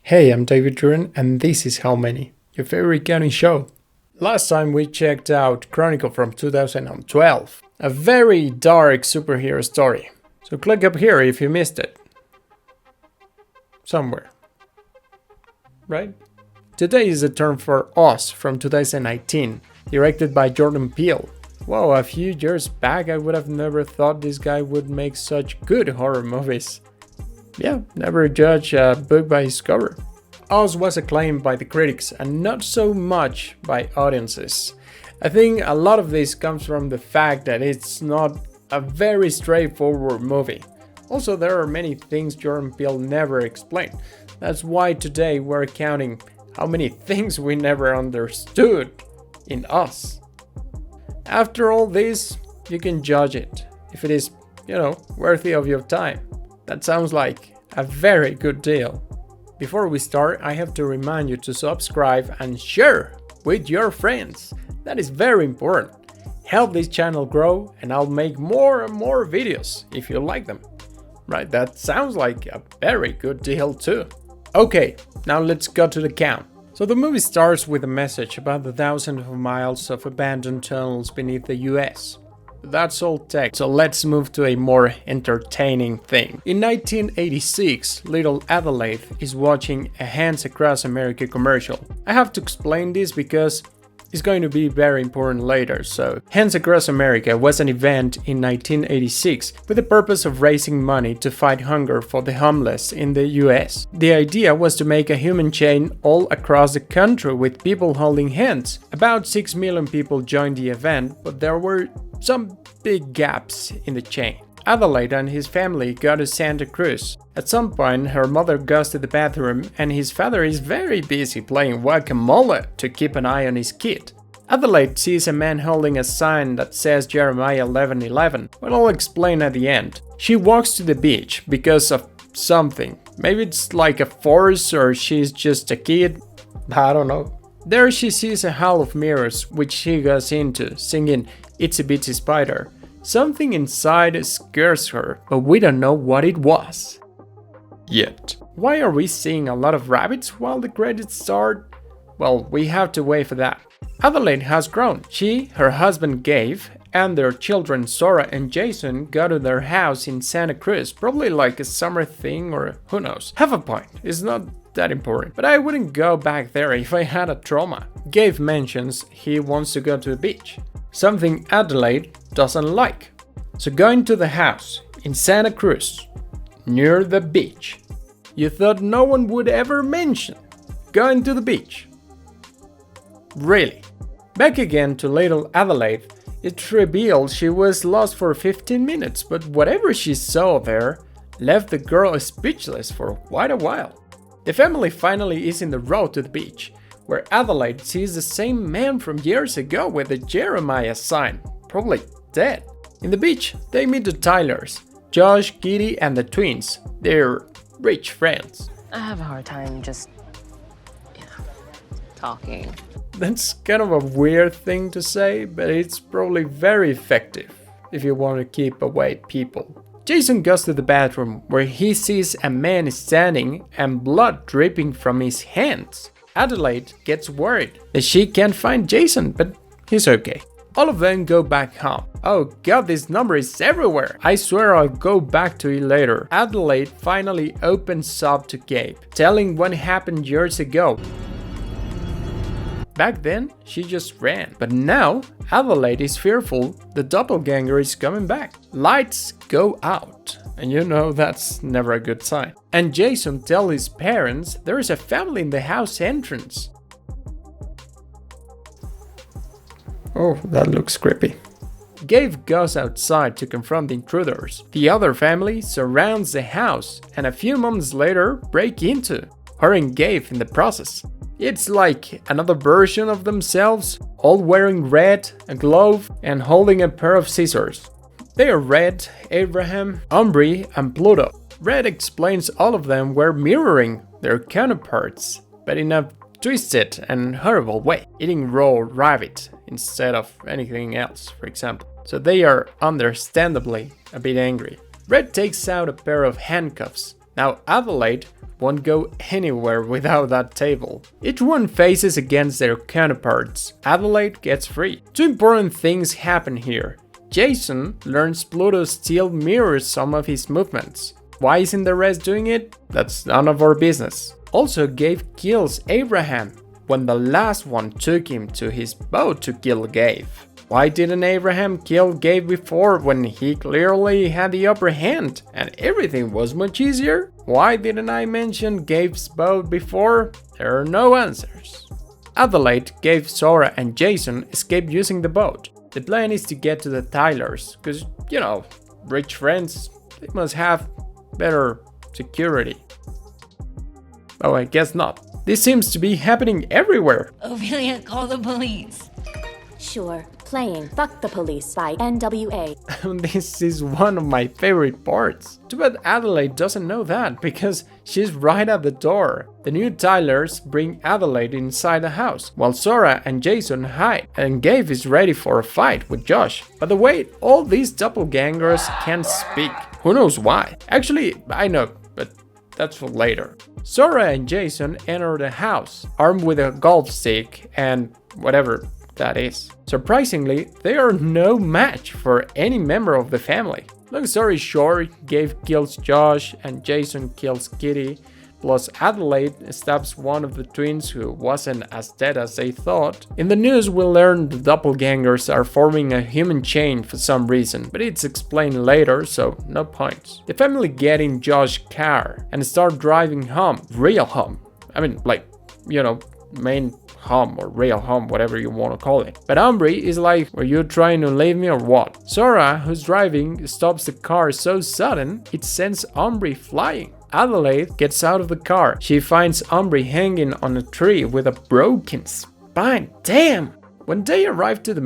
Hey, I'm David Jordan, and this is How Many, your favorite counting show. Last time we checked out Chronicle from 2012, a very dark superhero story. So click up here if you missed it. Somewhere. Right? Today is a turn for Us from 2019, directed by Jordan Peele. Wow, a few years back I would have never thought this guy would make such good horror movies. Yeah, never judge a book by its cover. Us was acclaimed by the critics and not so much by audiences. I think a lot of this comes from the fact that it's not a very straightforward movie. Also, there are many things Jordan Peele never explained. That's why today we're counting how many things we never understood in Us. After all this, you can judge it, if it is, worthy of your time. That sounds like a very good deal. Before we start, I have to remind you to subscribe and share with your friends. That is very important. Help this channel grow and I'll make more and more videos if you like them. Right, that sounds like a very good deal too. Okay, now let's go to the count. So the movie starts with a message about the thousands of miles of abandoned tunnels beneath the US. That's all text, so let's move to a more entertaining thing. In 1986, little Adelaide is watching a Hands Across America commercial. I have to explain this because it's going to be very important later. So, Hands Across America was an event in 1986 with the purpose of raising money to fight hunger for the homeless in the US. The idea was to make a human chain all across the country with people holding hands. About 6 million people joined the event, but there were some big gaps in the chain. Adelaide and his family go to Santa Cruz. At some point, her mother goes to the bathroom and his father is very busy playing guacamole to keep an eye on his kid. Adelaide sees a man holding a sign that says Jeremiah 11:11, but I'll explain at the end. She walks to the beach because of something. Maybe it's like a force or she's just a kid. I don't know. There she sees a hall of mirrors which she goes into, singing Itsy Bitsy Spider. Something inside scares her, but we don't know what it was. Yet. Why are we seeing a lot of rabbits while the credits start? Well, we have to wait for that. Adelaide has grown. She, her husband Gabe, and their children Sora and Jason go to their house in Santa Cruz, probably like a summer thing or who knows. Have a point, it's not that important, but I wouldn't go back there if I had a trauma. Gabe mentions he wants to go to the beach, something Adelaide doesn't like. So going to the house in Santa Cruz, near the beach. You thought no one would ever mention going to the beach. Really? Back again to little Adelaide, it's revealed she was lost for 15 minutes, but whatever she saw there left the girl speechless for quite a while. The family finally is in the road to the beach, where Adelaide sees the same man from years ago with the Jeremiah sign, probably dead. In the beach, they meet the Tylers, Josh, Kitty, and the twins. They're rich friends. I have a hard time just, talking. That's kind of a weird thing to say, but it's probably very effective if you want to keep away people. Jason goes to the bathroom where he sees a man standing and blood dripping from his hands. Adelaide gets worried that she can't find Jason, but he's okay. All of them go back home. Oh god, this number is everywhere. I swear I'll go back to it later. Adelaide finally opens up to Gabe, telling what happened years ago. Back then, she just ran. But now, Adelaide is fearful the doppelganger is coming back. Lights go out. And you know that's never a good sign. And Jason tells his parents there is a family in the house entrance. Oh, that looks creepy. Gabe goes outside to confront the intruders. The other family surrounds the house and a few moments later break into, hurting Gabe in the process. It's like another version of themselves, all wearing red, a glove, and holding a pair of scissors. They are Red, Abraham, Umbri, and Pluto. Red explains all of them were mirroring their counterparts, but in a twisted and horrible way, eating raw rabbit instead of anything else, for example. So they are understandably a bit angry. Red takes out a pair of handcuffs, Now Adelaide won't go anywhere without that table. Each one faces against their counterparts. Adelaide gets free. Two important things happen here. Jason learns Pluto still mirrors some of his movements. Why isn't the rest doing it? That's none of our business. Also, Gabe kills Abraham when the last one took him to his boat to kill Gabe. Why didn't Abraham kill Gabe before when he clearly had the upper hand and everything was much easier? Why didn't I mention Gabe's boat before? There are no answers. Adelaide, Gabe, Sora and Jason escape using the boat. The plan is to get to the Tylers, cause, you know, rich friends, they must have better security. Oh, I guess not. This seems to be happening everywhere. Ophelia, call the police. Sure. Playing Fuck the Police by NWA. This is one of my favorite parts. Too bad Adelaide doesn't know that, because she's right at the door. The new Tylers bring Adelaide inside the house, while Sora and Jason hide, and Gabe is ready for a fight with Josh. By the way, all these doppelgangers can't speak. Who knows why? Actually, I know, but that's for later. Sora and Jason enter the house, armed with a golf stick and whatever that is. Surprisingly, they are no match for any member of the family. Long story short, Gabe kills Josh and Jason kills Kitty, plus Adelaide stabs one of the twins who wasn't as dead as they thought. In the news we learn the doppelgangers are forming a human chain for some reason, but it's explained later, so no points. The family get in Josh's car and start driving home, real home. I mean, like, you know, main home or real home, whatever you want to call it. But Aubrey is like, were you trying to leave me or what? Sora, who's driving, stops the car so sudden it sends Aubrey flying. Adelaide gets out of the car. She finds Aubrey hanging on a tree with a broken spine. Damn! When they arrive to the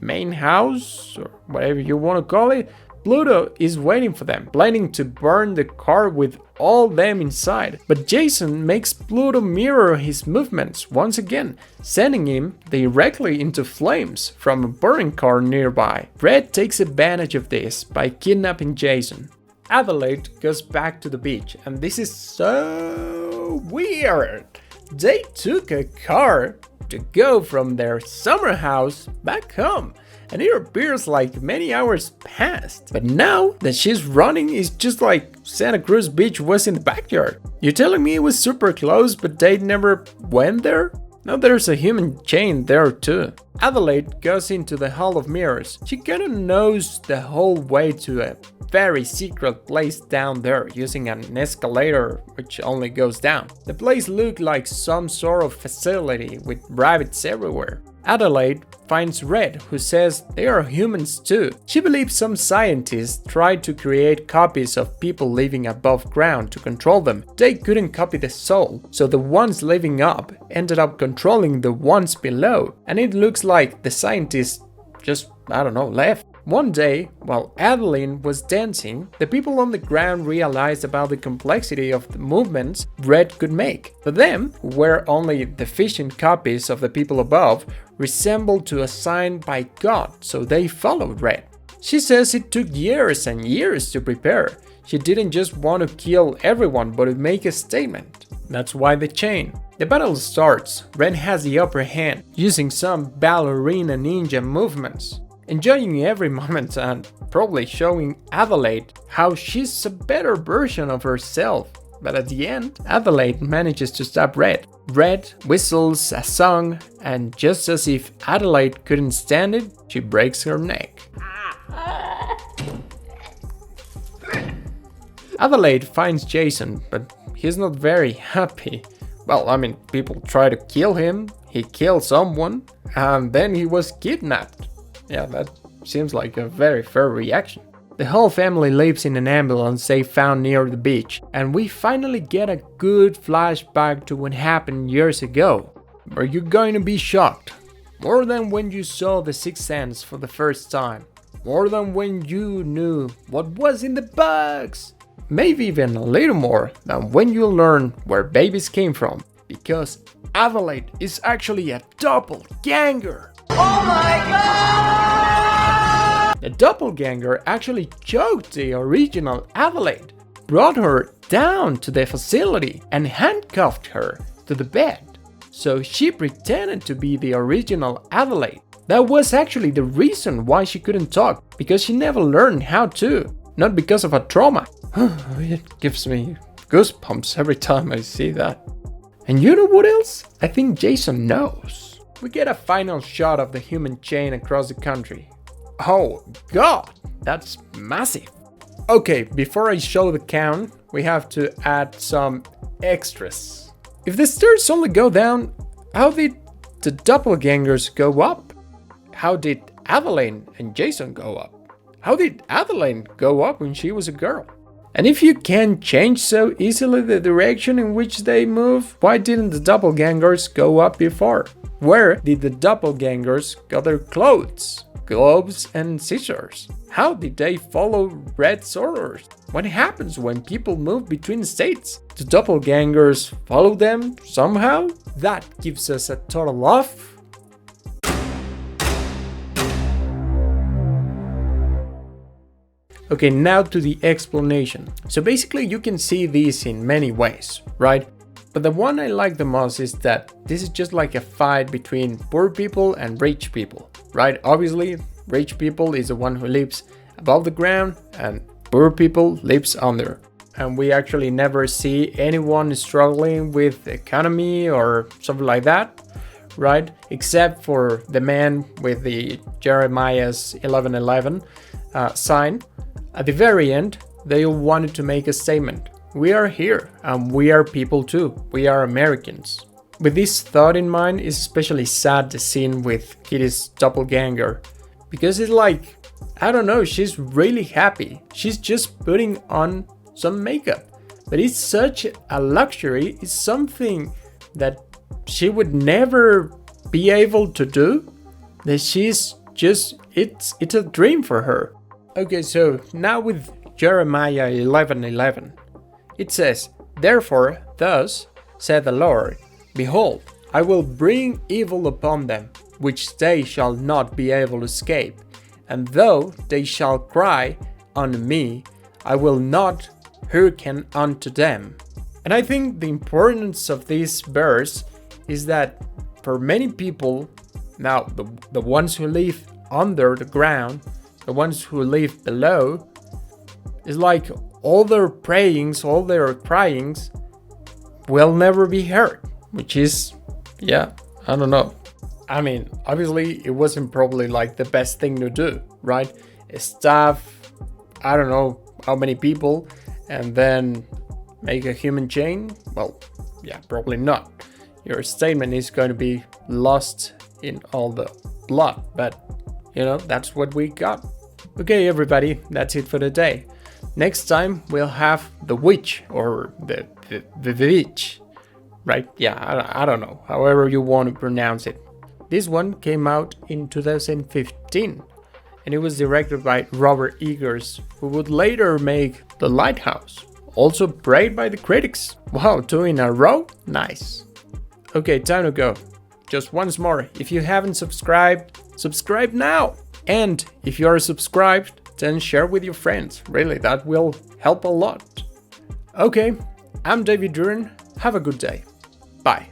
main house, or whatever you want to call it, Pluto is waiting for them, planning to burn the car with all them inside. But Jason makes Pluto mirror his movements once again, sending him directly into flames from a burning car nearby. Red takes advantage of this by kidnapping Jason. Adelaide goes back to the beach, and this is so weird. They took a car to go from their summer house back home, and it appears like many hours passed. But now that she's running, it's just like Santa Cruz Beach was in the backyard. You're telling me it was super close, but they never went there? Now there's a human chain there too. Adelaide goes into the Hall of Mirrors. She kinda knows the whole way to a very secret place down there using an escalator which only goes down. The place looked like some sort of facility with rabbits everywhere. Adelaide finds Red, who says they are humans too. She believes some scientists tried to create copies of people living above ground to control them. They couldn't copy the soul, so the ones living up ended up controlling the ones below, and it looks like the scientists just, I don't know, left. One day, while Adeline was dancing, the people on the ground realized about the complexity of the movements Red could make. For them, who were only deficient copies of the people above, resembled to a sign by God, so they followed Red. She says it took years and years to prepare. She didn't just want to kill everyone, but to make a statement. That's why the chain. The battle starts. Red has the upper hand, using some ballerina ninja movements, enjoying every moment and probably showing Adelaide how she's a better version of herself. But at the end, Adelaide manages to stop Red. Red whistles a song, and just as if Adelaide couldn't stand it, she breaks her neck. Adelaide finds Jason, but he's not very happy. Well, I mean, people try to kill him, he killed someone, and then he was kidnapped. Yeah, that seems like a very fair reaction. The whole family lives in an ambulance they found near the beach, and we finally get a good flashback to what happened years ago. Are you going to be shocked? More than when you saw The Sixth Sense for the first time. More than when you knew what was in the box. Maybe even a little more than when you learn where babies came from. Because Adelaide is actually a doppelganger. Oh my god! The doppelganger actually choked the original Adelaide, brought her down to the facility and handcuffed her to the bed. So she pretended to be the original Adelaide. That was actually the reason why she couldn't talk, because she never learned how to, not because of a trauma. It gives me goosebumps every time I see that. And you know what else? I think Jason knows. We get a final shot of the human chain across the country. Oh god, that's massive. Okay, before I show the count, we have to add some extras. If the stairs only go down, how did the doppelgangers go up? How did Adeline and Jason go up? How did Adeline go up when she was a girl? And if you can change so easily the direction in which they move, why didn't the doppelgangers go up before? Where did the doppelgangers get their clothes, gloves and scissors? How did they follow Red's orders? What happens when people move between states? Do doppelgangers follow them somehow? That gives us a total of... Okay, now to the explanation. So basically you can see this in many ways, right? But the one I like the most is that this is just like a fight between poor people and rich people, right? Obviously, rich people is the one who lives above the ground and poor people lives under. And we actually never see anyone struggling with the economy or something like that, right? Except for the man with the Jeremiah's 11:11 sign. At the very end, they wanted to make a statement. We are here and we are people too. We are Americans. With this thought in mind, it's especially sad the scene with Kitty's doppelganger. Because it's like, I don't know, she's really happy. She's just putting on some makeup. But it's such a luxury. It's something that she would never be able to do. That she's just, it's a dream for her. Okay, so now with Jeremiah 11:11, it says, Therefore, thus said the Lord, Behold, I will bring evil upon them, which they shall not be able to escape. And though they shall cry unto me, I will not hearken unto them. And I think the importance of this verse is that for many people, now the ones who live under the ground, the ones who live below, is like all their prayings, all their cryings will never be heard. Which is, yeah, I don't know. I mean, obviously it wasn't probably like the best thing to do, right? Staff, I don't know how many people, and then make a human chain? Well, yeah, probably not. Your statement is going to be lost in all the blood, but you know, that's what we got. Okay, everybody, that's it for today. Next time we'll have the witch or the witch, right? Yeah, I don't know, however you want to pronounce it. This one came out in 2015 and it was directed by Robert Eggers, who would later make The Lighthouse, also praised by the critics. Wow, 2 in a row? Nice. Okay, time to go. Just once more, if you haven't subscribed, subscribe now. And if you are subscribed, then share with your friends. Really, that will help a lot. Okay, I'm David Duran. Have a good day. Bye.